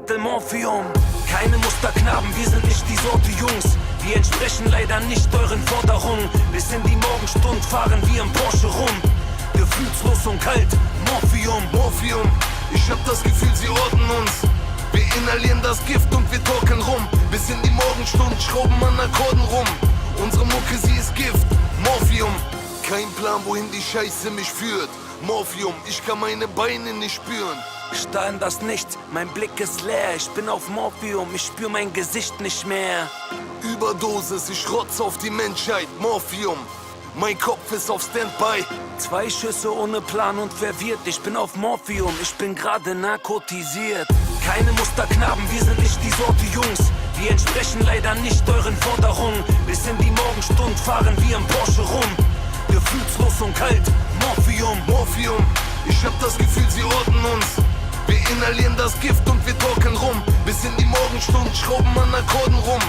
Viertel Morphium. Keine Musterknaben, wir sind nicht die Sorte Jungs. Wir entsprechen leider nicht euren Forderungen. Bis in die Morgenstund fahren wir im Porsche rum. Gefühlslos und kalt, Morphium. Morphium, ich hab das Gefühl, sie orten uns. Wir inhalieren das Gift und wir talken rum. Bis in die Morgenstund schrauben an Akkorden rum. Unsere Mucke, sie ist Gift, Morphium. Kein Plan, wohin die Scheiße mich führt. Morphium, ich kann meine Beine nicht spüren. Starr in das Nichts, mein Blick ist leer. Ich bin auf Morphium, ich spür mein Gesicht nicht mehr. Überdosis, ich rotz auf die Menschheit, Morphium. Mein Kopf ist auf Standby. 2 Schüsse ohne Plan und verwirrt. Ich bin auf Morphium, ich bin gerade narkotisiert. Keine Musterknaben, wir sind nicht die Sorte Jungs. Wir entsprechen leider nicht euren Forderungen. Bis in die Morgenstund fahren wir im Porsche rum. Gefühlslos und kalt, Morphium. Morphium, ich hab das Gefühl, sie orten uns. Wir inhalieren das Gift und wir talken rum. Bis in die Morgenstund schrauben an Akkorden rum.